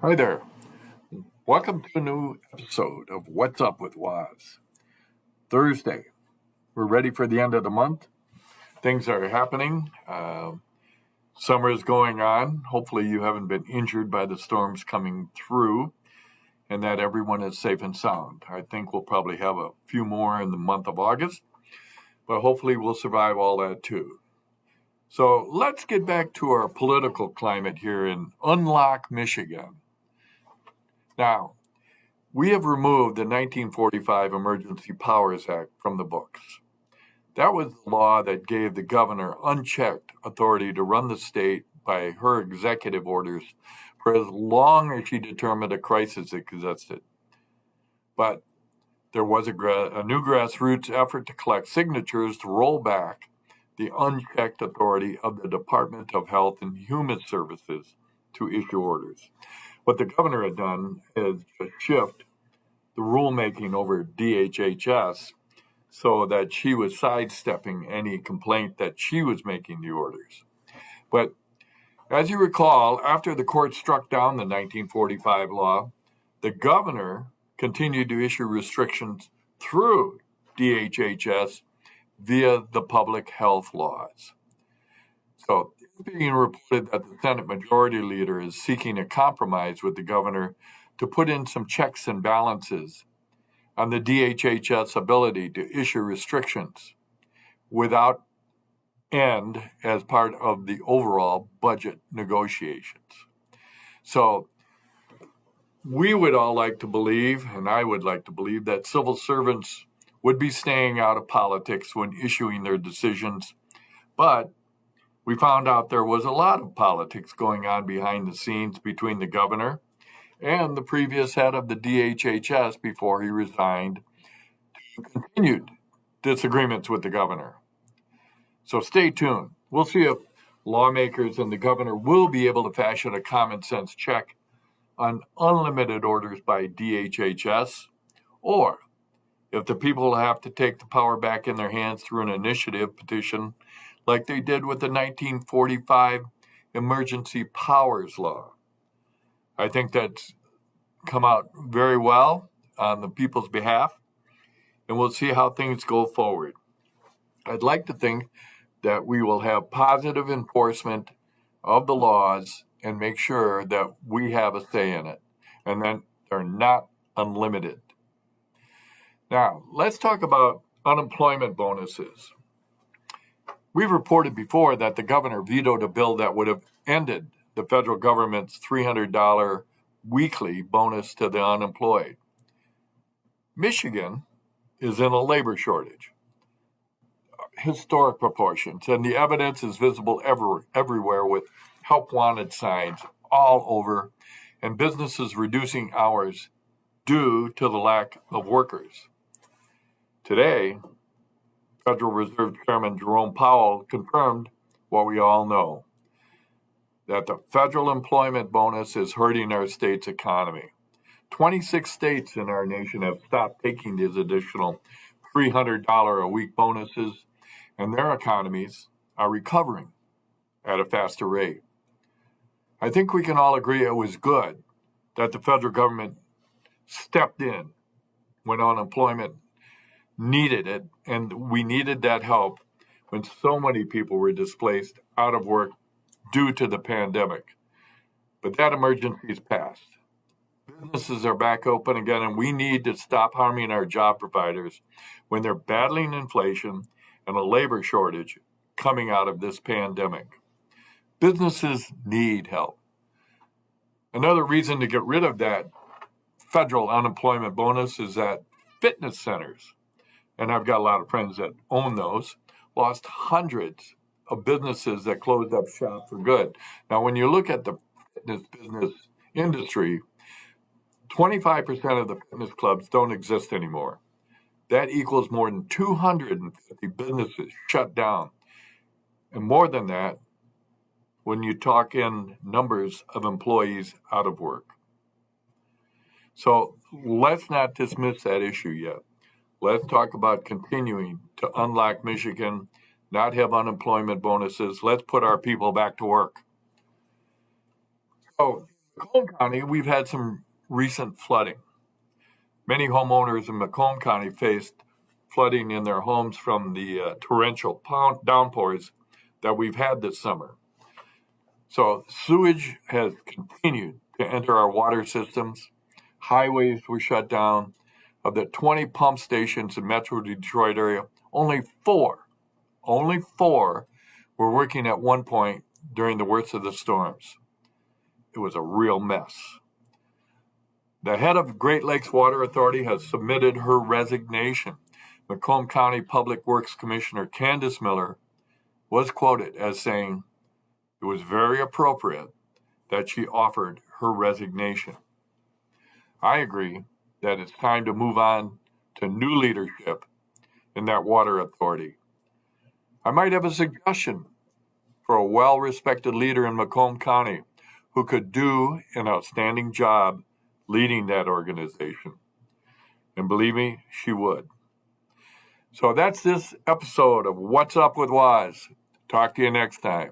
Hi there. Welcome to a new episode of What's Up with Woz. Thursday. We're ready for the end of the month. Things are happening. Summer is going on. Hopefully you haven't been injured by the storms coming through and that everyone is safe and sound. I think we'll probably have a few more in the month of August, but hopefully we'll survive all that too. So let's get back to our political climate here in Unlock, Michigan. Now, we have removed the 1945 Emergency Powers Act from the books. That was the law that gave the governor unchecked authority to run the state by her executive orders for as long as she determined a crisis existed. But there was a new grassroots effort to collect signatures to roll back the unchecked authority of the Department of Health and Human Services to issue orders. What the governor had done is to shift the rulemaking over DHHS so that she was sidestepping any complaint that she was making the orders. But as you recall, after the court struck down the 1945 law, the governor continued to issue restrictions through DHHS via the public health laws. So it's being reported that the Senate Majority Leader is seeking a compromise with the governor to put in some checks and balances on the DHHS ability to issue restrictions without end as part of the overall budget negotiations. So we would all like to believe, and I would like to believe, that civil servants would be staying out of politics when issuing their decisions, but we found out there was a lot of politics going on behind the scenes between the governor and the previous head of the DHHS before he resigned to continued disagreements with the governor. So stay tuned. We'll see if lawmakers and the governor will be able to fashion a common sense check on unlimited orders by DHHS, or if the people have to take the power back in their hands through an initiative petition like they did with the 1945 Emergency Powers Law. I think that's come out very well on the people's behalf, and we'll see how things go forward. I'd like to think that we will have positive enforcement of the laws and make sure that we have a say in it, and that they're not unlimited. Now, let's talk about unemployment bonuses. We've reported before that the governor vetoed a bill that would have ended the federal government's $300 weekly bonus to the unemployed. Michigan is in a labor shortage, historic proportions, and the evidence is visible everywhere with help wanted signs all over and businesses reducing hours due to the lack of workers. Today, Federal Reserve Chairman Jerome Powell confirmed what we all know, that the federal employment bonus is hurting our state's economy. 26 states in our nation have stopped taking these additional $300 a week bonuses, and their economies are recovering at a faster rate. I think we can all agree it was good that the federal government stepped in when unemployment needed it, and we needed that help when so many people were displaced out of work due to the pandemic. But that emergency is past. Businesses are back open again, and we need to stop harming our job providers when they're battling inflation and a labor shortage coming out of this pandemic. Businesses need help. Another reason to get rid of that federal unemployment bonus is that fitness centers, and I've got a lot of friends that own those, lost hundreds of businesses that closed up shop for good. Now, when you look at the fitness business industry, 25% of the fitness clubs don't exist anymore. That equals more than 250 businesses shut down. And more than that, when you talk in numbers of employees out of work. So let's not dismiss that issue yet. Let's talk about continuing to unlock Michigan, not have unemployment bonuses. Let's put our people back to work. So Macomb County, we've had some recent flooding. Many homeowners in Macomb County faced flooding in their homes from the torrential downpours that we've had this summer. So sewage has continued to enter our water systems. Highways were shut down. Of the 20 pump stations in Metro Detroit area, only four were working at one point during the worst of the storms. It was a real mess. The head of Great Lakes Water Authority has submitted her resignation. Macomb County Public Works Commissioner Candace Miller was quoted as saying it was very appropriate that she offered her resignation. I agree that it's time to move on to new leadership in that water authority. I might have a suggestion for a well-respected leader in Macomb County who could do an outstanding job leading that organization. And believe me, she would. So that's this episode of What's Up with Woz. Talk to you next time.